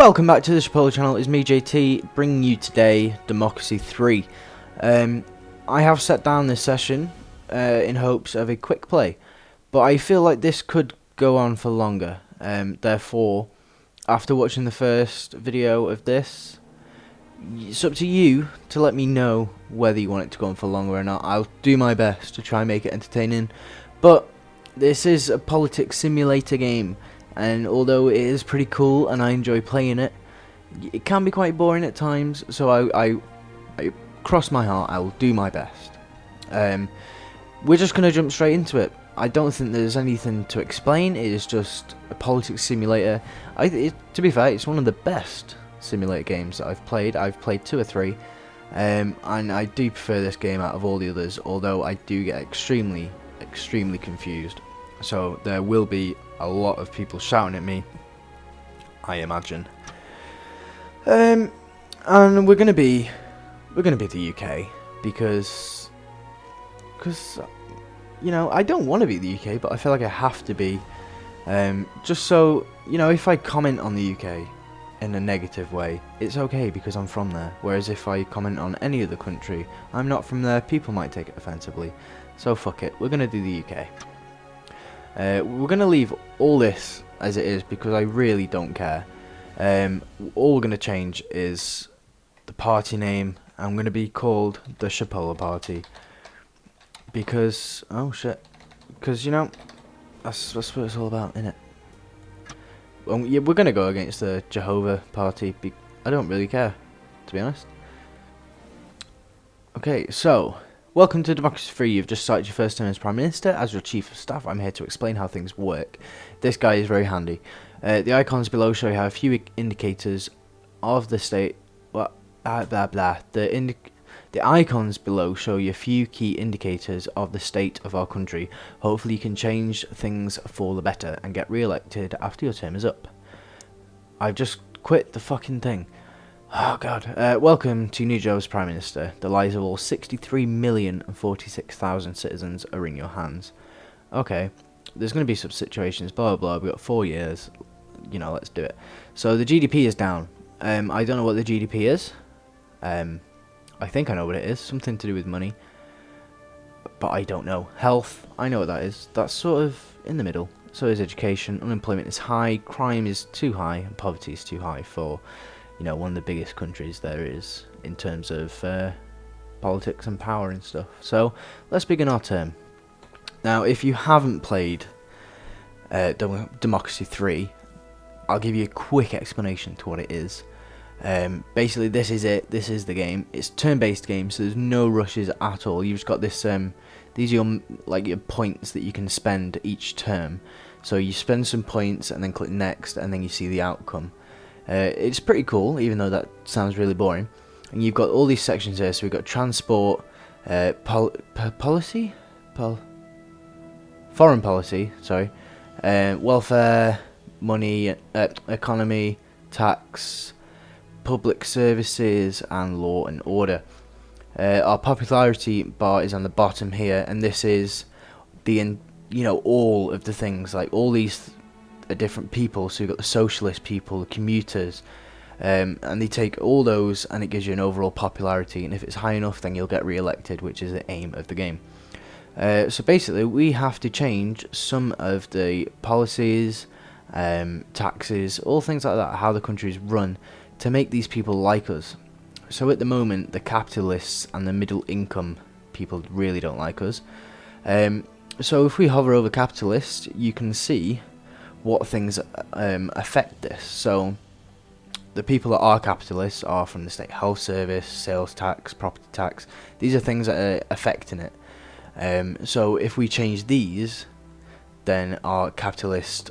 Welcome back to the Chipotle channel. It's me, JT, bringing you today Democracy 3. I have set down this session in hopes of a quick play, but I feel like this could go on for longer. Therefore, after watching the first video of this, it's up to you to let me know whether you want it to go on for longer or not. I'll do my best to try and make it entertaining, but this is a politics simulator game. And although it is pretty cool and I enjoy playing it, it can be quite boring at times, so I cross my heart, I will do my best. We're just going to jump straight into it. I don't think there's anything to explain. It is just a politics simulator. To be fair, it's one of the best simulator games that I've played. I've played 2 or 3, and I do prefer this game out of all the others, although I do get extremely confused. So there will be a lot of people shouting at me, I imagine. And we're gonna be the UK because you know, I don't want to be the UK, but I feel like I have to be. Just so you know, if I comment on the UK in a negative way, it's okay because I'm from there. Whereas if I comment on any other country, I'm not from there, people might take it offensively. So fuck it, we're gonna do the UK. We're going to leave all this as it is because I really don't care. All we're going to change is the party name. I'm going to be called the Chipotle Party because, oh shit, because you know, that's what it's all about, innit? Well, yeah, we're going to go against the Jehovah Party. I don't really care, to be honest. Okay, so welcome to Democracy 3. You've just started your first term as Prime Minister. As your Chief of Staff, I'm here to explain how things work. This guy is very handy. The icons below show you how a few indicators of the state. What? Blah blah. The icons below show you a few key indicators of the state of our country. Hopefully, you can change things for the better and get re-elected after your term is up. I've just quit the fucking thing. Oh god. Welcome to New Joe's Prime Minister. The lives of all 63,046,000 citizens are in your hands. Okay, there's going to be some situations, blah blah blah. We've got 4 years. You know, let's do it. So the GDP is down. I don't know what the GDP is. I think I know what it is. Something to do with money. But I don't know. Health, I know what that is. That's sort of in the middle. So is education. Unemployment is high. Crime is too high. And poverty is too high for, you know, one of the biggest countries there is in terms of politics and power and stuff. So let's begin our term. Now, if you haven't played Democracy 3, I'll give you a quick explanation to what it is. Basically, this is it. This is the game. It's a turn-based game, so there's no rushes at all. You've just got this. These are your points that you can spend each term. So you spend some points and then click next, and then you see the outcome. It's pretty cool, even though that sounds really boring. And you've got all these sections here. So we've got transport, policy, foreign policy, sorry, welfare, money, economy, tax, public services, and law and order. Our popularity bar is on the bottom here, and this is all of the things, like all these different people. So you've got the socialist people, the commuters, and they take all those and it gives you an overall popularity, and if it's high enough then you'll get re-elected, which is the aim of the game. So basically we have to change some of the policies, taxes, all things like that, how the country's run, to make these people like us. So at the moment the capitalists and the middle income people really don't like us. So if we hover over capitalists, you can see what things affect this. So the people that are capitalists are from the state health service, sales tax, property tax. These are things that are affecting it. So if we change these, then our capitalist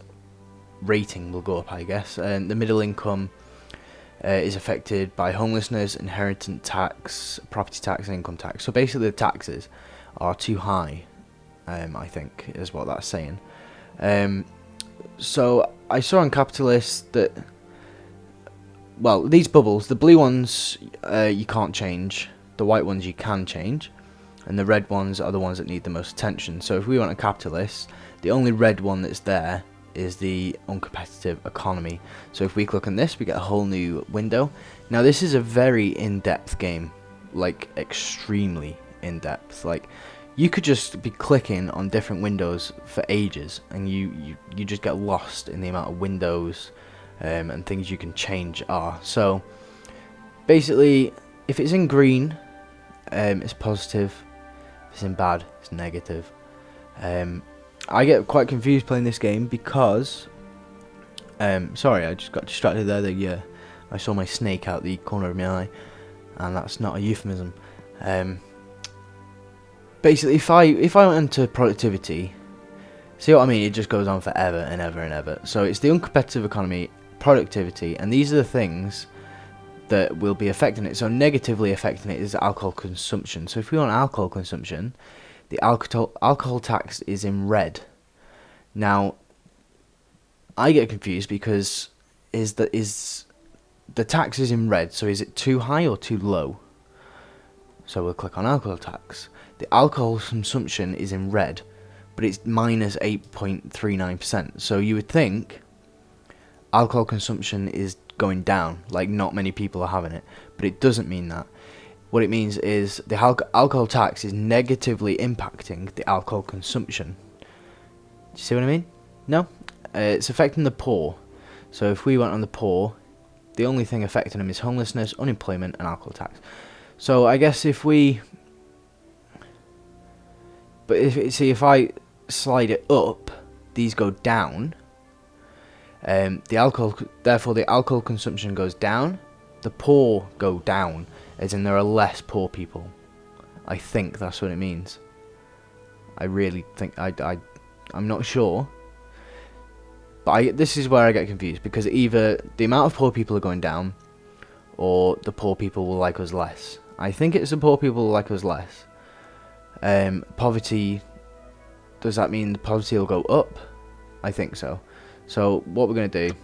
rating will go up, I guess. And the middle income is affected by homelessness, inheritance tax, property tax, and income tax. So basically the taxes are too high, I think is what that's saying. So I saw on capitalists that, well, these bubbles, the blue ones you can't change, the white ones you can change, and the red ones are the ones that need the most attention. So if we want a capitalist, the only red one that's there is the uncompetitive economy. So if we click on this, we get a whole new window. Now this is a very in-depth game, like extremely in-depth. Like you could just be clicking on different windows for ages, and you just get lost in the amount of windows and things you can change are. So basically, if it's in green, it's positive. If it's in bad, it's negative. I get quite confused playing this game because sorry, I just got distracted there. I saw my snake out the corner of my eye, and that's not a euphemism. Basically, if I went into productivity, see what I mean? It just goes on forever and ever and ever. So it's the uncompetitive economy, productivity, and these are the things that will be affecting it. So negatively affecting it is alcohol consumption. So if we want alcohol consumption, the alcohol tax is in red. Now, I get confused because the tax is in red. So is it too high or too low? So we'll click on alcohol tax. The alcohol consumption is in red, but it's minus 8.39%. So you would think alcohol consumption is going down, like not many people are having it, but it doesn't mean that. What it means is the alcohol tax is negatively impacting the alcohol consumption. Do you see what I mean? No? It's affecting the poor. So if we went on the poor, the only thing affecting them is homelessness, unemployment, and alcohol tax. So I guess if we... But if I slide it up, these go down. Therefore the alcohol consumption goes down. The poor go down, as in there are less poor people. I think that's what it means. I really think I'm not sure. But this is where I get confused, because either the amount of poor people are going down, or the poor people will like us less. I think it's the poor people will like us less. Poverty, does that mean the poverty will go up? I think so. So what we're going to do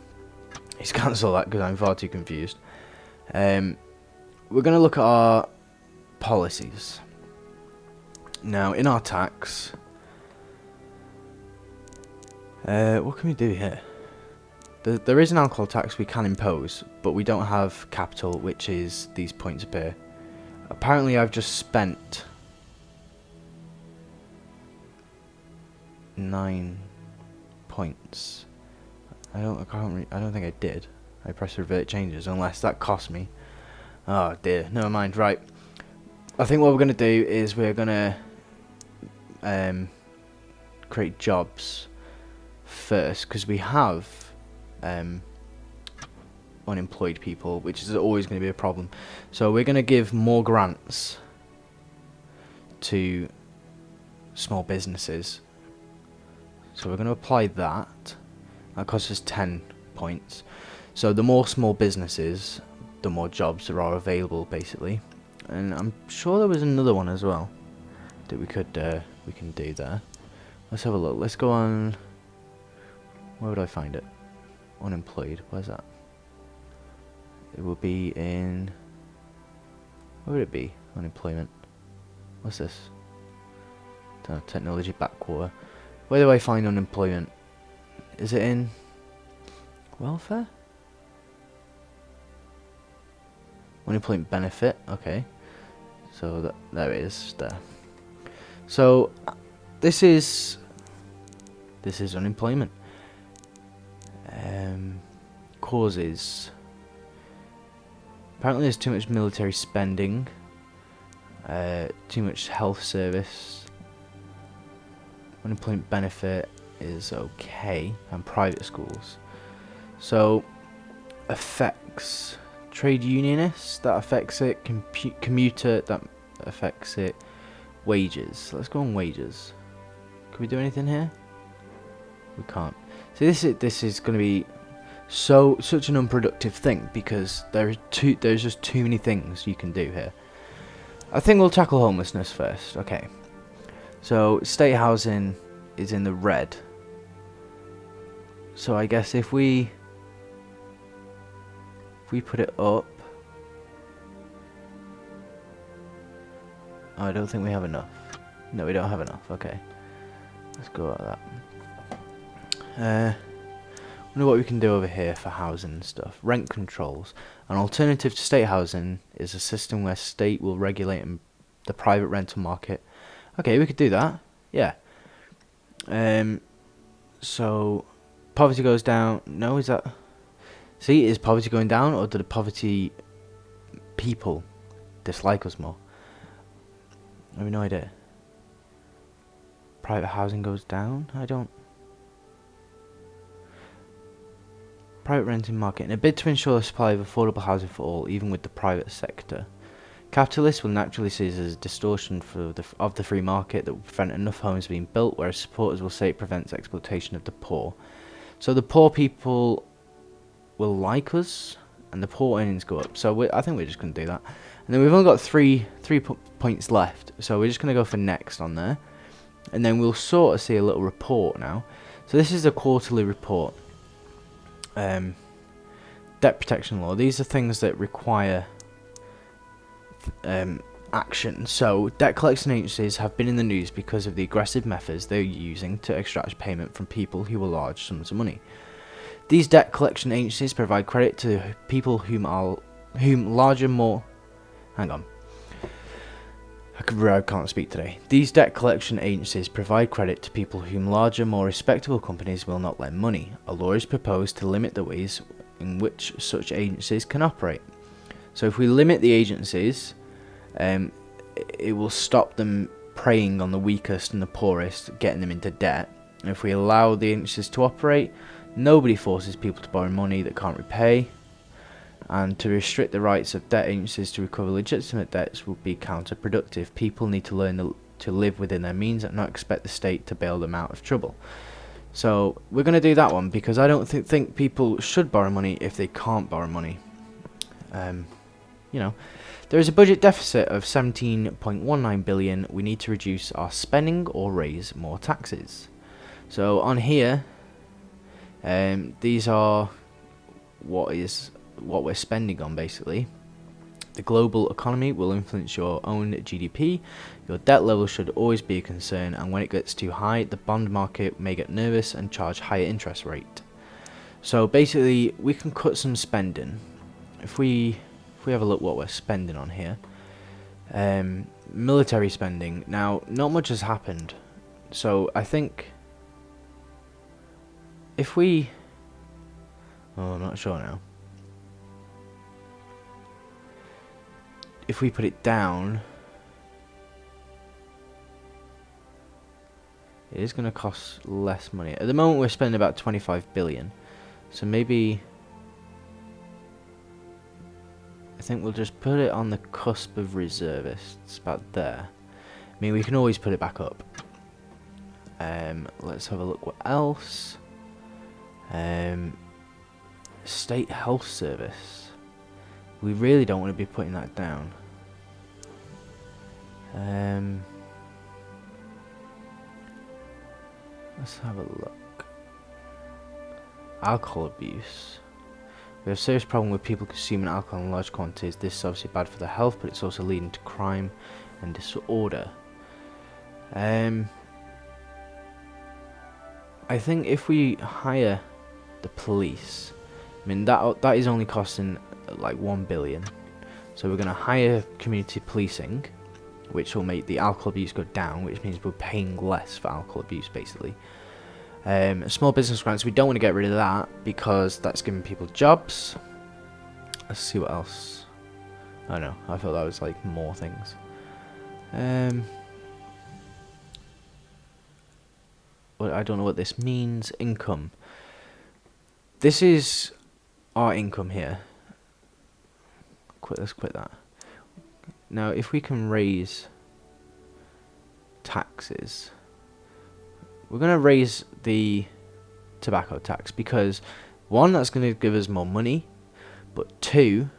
is cancel that because I'm far too confused. We're going to look at our policies. Now in our tax, what can we do here? There is an alcohol tax we can impose, but we don't have capital, which is these points appear. Apparently I've just spent 9 points. I don't think I did. I pressed revert changes, unless that cost me. Oh dear, never mind. Right, I think what we're gonna do is we're gonna create jobs first, because we have unemployed people, which is always going to be a problem. So we're going to give more grants to small businesses. So we're going to apply that. That costs us 10 points. So the more small businesses, the more jobs there are available, basically. And I'm sure there was another one as well that we can do there. Let's have a look. Let's go on. Where would I find it? Unemployed. Where's that? It will be in... Where would it be? Unemployment. What's this? Technology backwater. Where do I find unemployment? Is it in welfare? Unemployment benefit. Okay. So there it is. There. So this is unemployment. Causes. Apparently there's too much military spending, too much health service. Unemployment benefit is okay, and private schools. So affects trade unionists, that affects it. Commuter, that affects it. Wages. Let's go on wages. Can we do anything here? We can't. See, this is going to be such an unproductive thing, because there's just too many things you can do here. I think we'll tackle homelessness first. Okay. So state housing is in the red. So I guess if we put it up. Oh, I don't think we have enough. No, we don't have enough. Okay. Let's go like that. wonder what we can do over here for housing and stuff. Rent controls. An alternative to state housing is a system where state will regulate the private rental market. Okay, we could do that. Yeah. So poverty goes down. No, is that? See, is poverty going down, or do the poverty people dislike us more? I have no idea. Private housing goes down. Private renting market. In a bid to ensure the supply of affordable housing for all, even with the private sector, capitalists will naturally see this as a distortion of the free market that will prevent enough homes being built, whereas supporters will say it prevents exploitation of the poor. So the poor people will like us, and the poor earnings go up. So I think we're just going to do that. And then we've only got three points left, so we're just going to go for next on there. And then we'll sort of see a little report now. So this is a quarterly report. Debt protection law. These are things that require action. So debt collection agencies have been in the news because of the aggressive methods they're using to extract payment from people who owe large sums of money. These debt collection agencies provide credit to people I can't speak today. These debt collection agencies provide credit to people whom larger, more respectable companies will not lend money. A law is proposed to limit the ways in which such agencies can operate. So if we limit the agencies, it will stop them preying on the weakest and the poorest, getting them into debt. And if we allow the agencies to operate, nobody forces people to borrow money that can't repay. And to restrict the rights of debt agencies to recover legitimate debts would be counterproductive. People need to learn to live within their means and not expect the state to bail them out of trouble. So we're going to do that one because I don't think people should borrow money if they can't borrow money. There is a budget deficit of 17.19 billion. We need to reduce our spending or raise more taxes. So on here, these are what we're spending on basically. The global economy will influence your own GDP. Your debt level should always be a concern, and when it gets too high, the bond market may get nervous and charge higher interest rate. So basically, we can cut some spending. If we have a look what we're spending on here, military spending. Now, not much has happened, so I think if we, I'm not sure now. If we put it down, it is going to cost less money. At the moment we're spending about 25 billion. So maybe I think we'll just put it on the cusp of reservists, about there. I mean, we can always put it back up. Let's have a look what else. State Health Service. We really don't want to be putting that down. Let's have a look. Alcohol abuse. We have a serious problem with people consuming alcohol in large quantities. This is obviously bad for their health, but it's also leading to crime and disorder. I think if we hire the police, I mean that is only costing like 1 billion. So we're going to hire community policing, which will make the alcohol abuse go down, which means we're paying less for alcohol abuse basically. Small business grants, we don't want to get rid of that because that's giving people jobs. Let's see what else. Oh no, I thought that was like more things. Well, I don't know what this means. Income. This is our income here. Let's quit that. Now, if we can raise taxes, we're going to raise the tobacco tax because, one, that's going to give us more money, but two,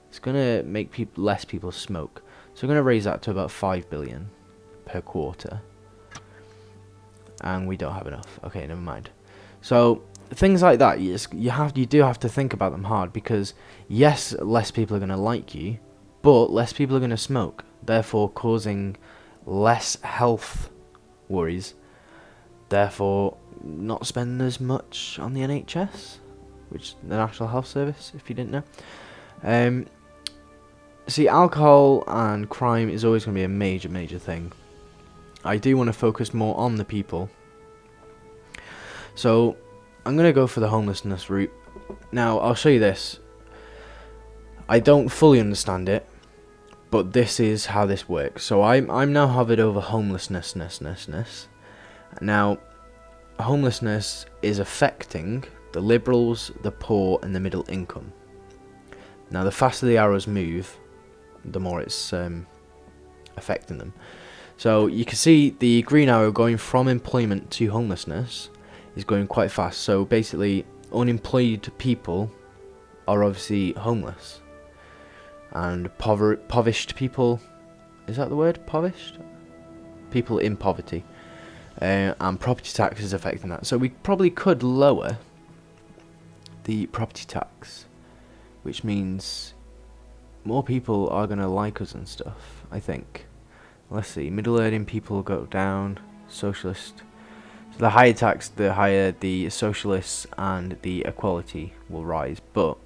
it's going to make less people smoke. So we're going to raise that to about 5 billion per quarter. And we don't have enough. Okay, never mind. So things like that, you do have to think about them hard because yes, less people are going to like you, but less people are going to smoke, therefore causing less health worries, therefore not spend as much on the NHS, which is the National Health Service, if you didn't know. See, alcohol and crime is always going to be a major thing. I do want to focus more on the people. So, I'm going to go for the homelessness route. Now, I'll show you this. I don't fully understand it, but this is how this works. So, I'm now hovered over homelessness. Now, homelessness is affecting the liberals, the poor, and the middle income. Now, the faster the arrows move, the more it's affecting them. So you can see the green arrow going from employment to homelessness is going quite fast. So basically, unemployed people are obviously homeless, and impoverished people, is that the word? Impoverished? People in poverty, and property tax is affecting that. So we probably could lower the property tax, which means more people are going to like us and stuff, I think. Let's see, middle earning people go down, socialist. So the higher tax, the higher the socialists and the equality will rise. But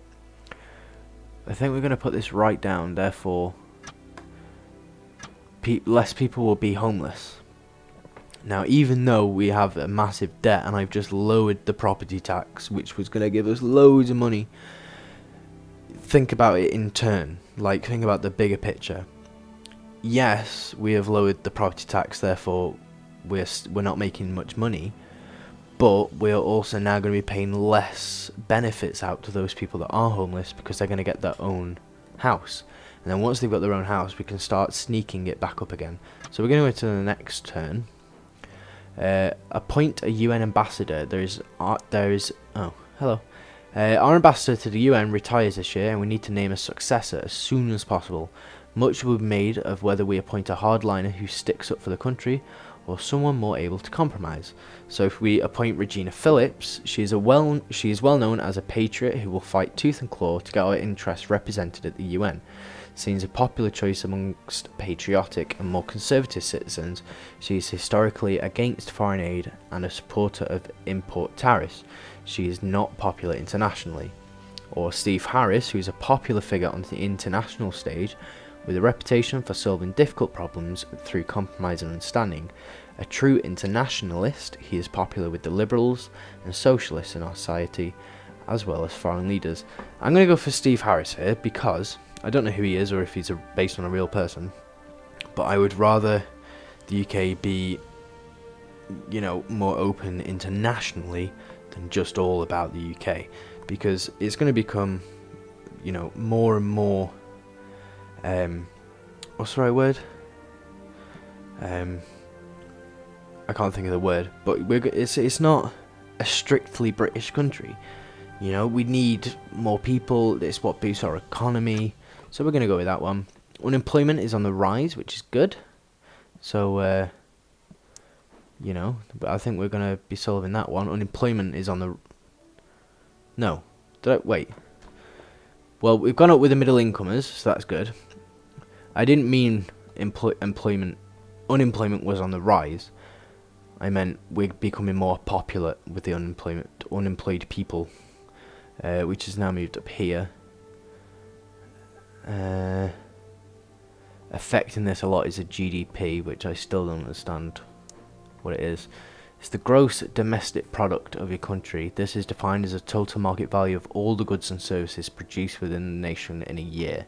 I think we're going to put this right down, therefore less people will be homeless. Now, even though we have a massive debt and I've just lowered the property tax, which was going to give us loads of money, think about it in turn. Like, think about the bigger picture. Yes, we have lowered the property tax, therefore we're not making much money, but we're also now going to be paying less benefits out to those people that are homeless because they're going to get their own house. And then once they've got their own house, we can start sneaking it back up again. So we're going to go to the next turn. Appoint a UN ambassador. Oh, hello. Our ambassador to the UN retires this year, and we need to name a successor as soon as possible. Much will be made of whether we appoint a hardliner who sticks up for the country, or someone more able to compromise. So if we appoint Regina Phillips, she is well known as a patriot who will fight tooth and claw to get our interests represented at the UN. Seen as a popular choice amongst patriotic and more conservative citizens, she is historically against foreign aid and a supporter of import tariffs. She is not popular internationally. Or Steve Harris, who is a popular figure on the international stage with a reputation for solving difficult problems through compromise and understanding. A true internationalist, he is popular with the liberals and socialists in our society, as well as foreign leaders. I'm going to go for Steve Harris here because I don't know who he is or if he's based on a real person, but I would rather the UK be, you know, more open internationally than just all about the UK, because it's going to become, you know, more and more, what's the right word? I can't think of the word, but it's not a strictly British country. You know, we need more people. It's what boosts our economy. So we're going to go with that one. Unemployment is on the rise, which is good. So, you know, but I think we're going to be solving that one. Unemployment is on the... No. Wait. Well, we've gone up with the middle incomers, so that's good. I didn't mean employment. Unemployment was on the rise. I meant we're becoming more popular with the unemployed people, which has now moved up here. Affecting this a lot is the GDP, which I still don't understand what it is. It's the gross domestic product of your country. This is defined as a total market value of all the goods and services produced within the nation in a year.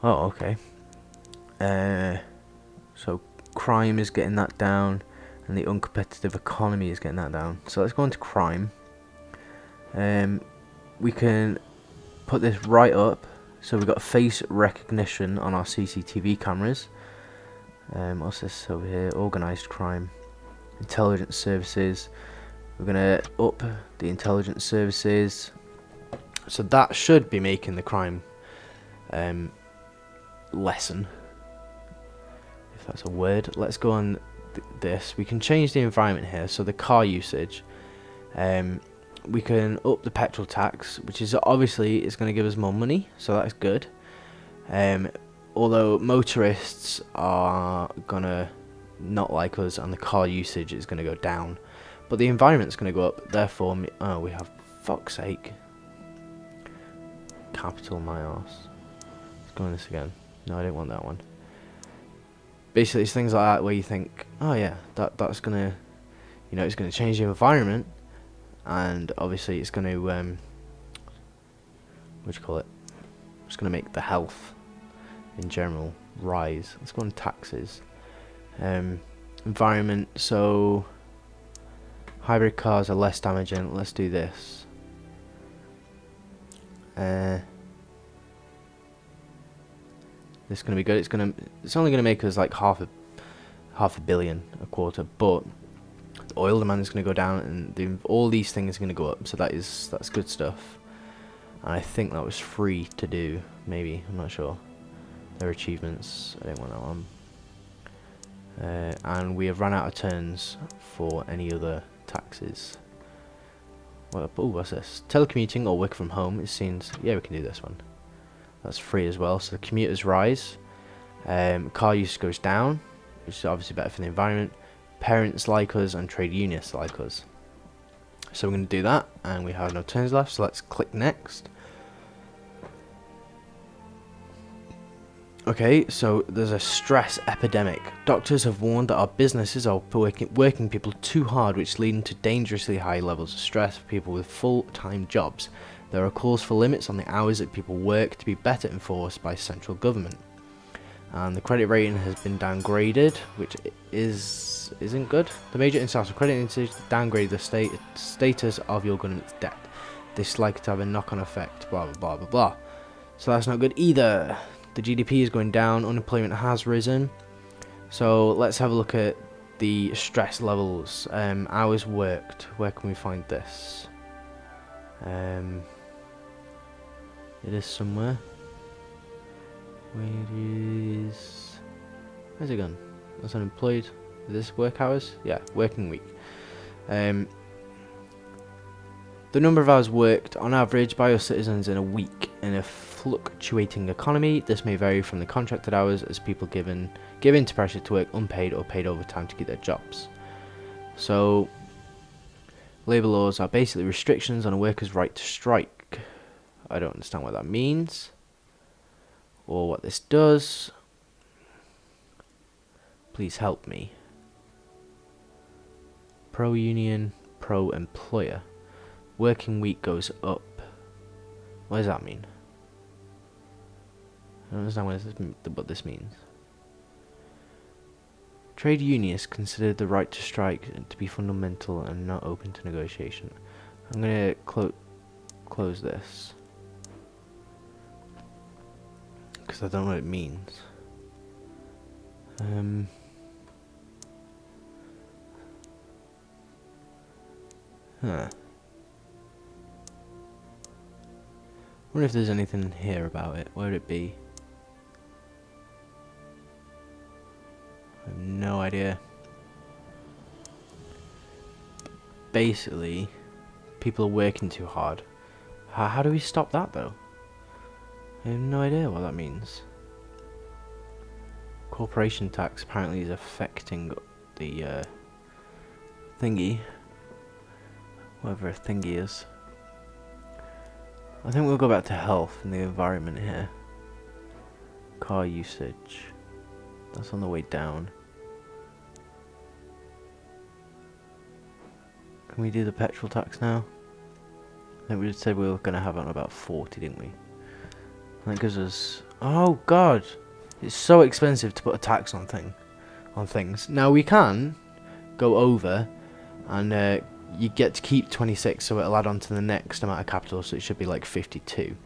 Oh, okay. So crime is getting that down, and the uncompetitive economy is getting that down. So let's go into crime. We can put this right up. So we've got face recognition on our CCTV cameras. What's this over here? Organised crime. Intelligence services. We're going to up the intelligence services. So that should be making the crime lessen. If that's a word. Let's go on this. We can change the environment here. So the car usage. We can up the petrol tax, which is obviously is going to give us more money, so that's good. Although motorists are going to not like us and the car usage is going to go down. but the environment's going to go up. Therefore, oh, we have, fuck's sake, capital my arse. Let's go on this again. No, I didn't want that one. Basically, it's things like that where you think, oh yeah, that's gonna, you know, it's gonna change the environment, and obviously it's gonna what do you call it? It's gonna make the health in general rise. Let's go on taxes. Environment. So hybrid cars are less damaging. Let's do this. This is gonna be good. It's only gonna make us like half a billion a quarter, but the oil demand is gonna go down, and all these things are gonna go up. So that's good stuff. And I think that was free to do. Maybe, I'm not sure. There are achievements. I don't want that one. And we have run out of turns for any other taxes. Oh, what's this? Telecommuting or work from home. It seems, yeah, we can do this one. That's free as well. So the commuters rise. Car use goes down, which is obviously better for the environment. Parents like us and trade unionists like us. So we're going to do that, and we have no turns left. So let's click next. Okay, so there's a stress epidemic. Doctors have warned that our businesses are working people too hard, which is leading to dangerously high levels of stress for people with full-time jobs. There are calls for limits on the hours that people work to be better enforced by central government. And the credit rating has been downgraded, which isn't good. The major international credit institutions downgrade the status of your government's debt. This is likely to have a knock-on effect, blah, blah, blah, blah, blah. So that's not good either. The GDP is going down, unemployment has risen. So let's have a look at the stress levels. Hours worked, where can we find this? It is somewhere. Where's it gone? That's unemployed. Is this work hours? Yeah, working week. The number of hours worked on average by our citizens in a week. In a fluctuating economy, this may vary from the contracted hours as people give in to pressure to work unpaid or paid overtime to keep their jobs. So, labour laws are basically restrictions on a worker's right to strike. I don't understand what that means or what this does. Please help me. Pro-union, pro-employer. Working week goes up. What does that mean? I don't understand what this means. Trade unionists consider the right to strike to be fundamental and not open to negotiation. I'm going to close this, because I don't know what it means. Huh. I wonder if there's anything in here about it. Where would it be? I have no idea. Basically, people are working too hard. How do we stop that though? I have no idea what that means. Corporation tax apparently is affecting the thingy. Whatever a thingy is. I think we'll go back to health and the environment here. Car usage. That's on the way down. Can we do the petrol tax now? I think we said we were going to have it on about 40, didn't we? That gives us... Oh god! It's so expensive to put a tax on things. Now we can go over and you get to keep 26, so it'll add on to the next amount of capital, so it should be like 52.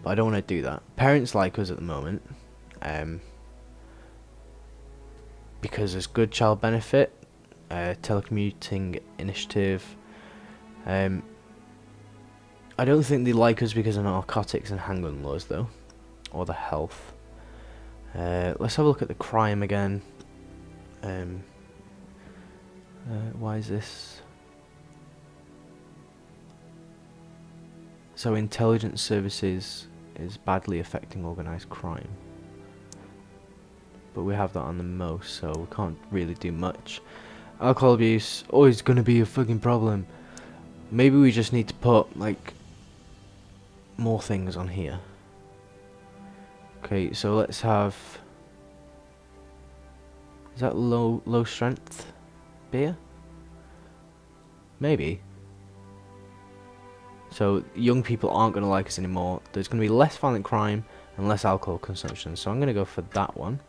But I don't want to do that. Parents like us at the moment, because there's good child benefit, telecommuting initiative. I don't think they like us because of narcotics and handgun laws though, or the health. Let's have a look at the crime again. Why is this? So intelligence services is badly affecting organised crime. But we have that on the most, so we can't really do much. Alcohol abuse always gonna be a fucking problem. Maybe we just need to put like more things on here. Okay, so let's have. Is that low strength beer? Maybe. So young people aren't going to like us anymore. There's going to be less violent crime and less alcohol consumption. So I'm going to go for that one.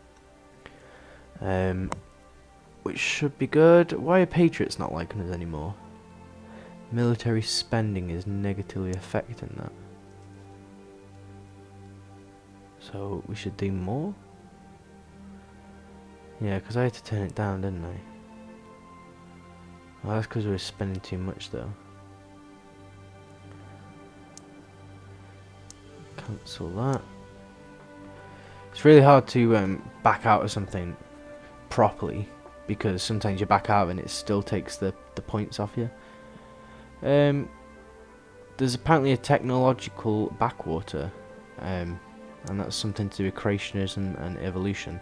Which should be good. Why are Patriots not liking us anymore? Military spending is negatively affecting that. So we should do more? Yeah, because I had to turn it down, didn't I? Well, that's because we were spending too much though. Cancel that. It's really hard to back out of something properly, because sometimes you back out and it still takes the points off you. There's apparently a technological backwater, and that's something to do with creationism and evolution,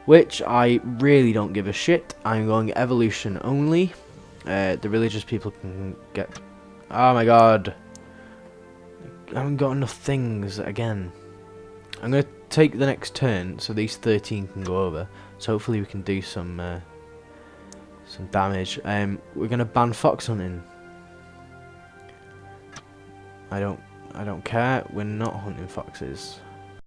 which I really don't give a shit. I'm going evolution only. The religious people can get... Oh my god. I haven't got enough things again. I'm going to take the next turn so these 13 can go over. So hopefully we can do some damage. We're going to ban fox hunting. I don't care. We're not hunting foxes.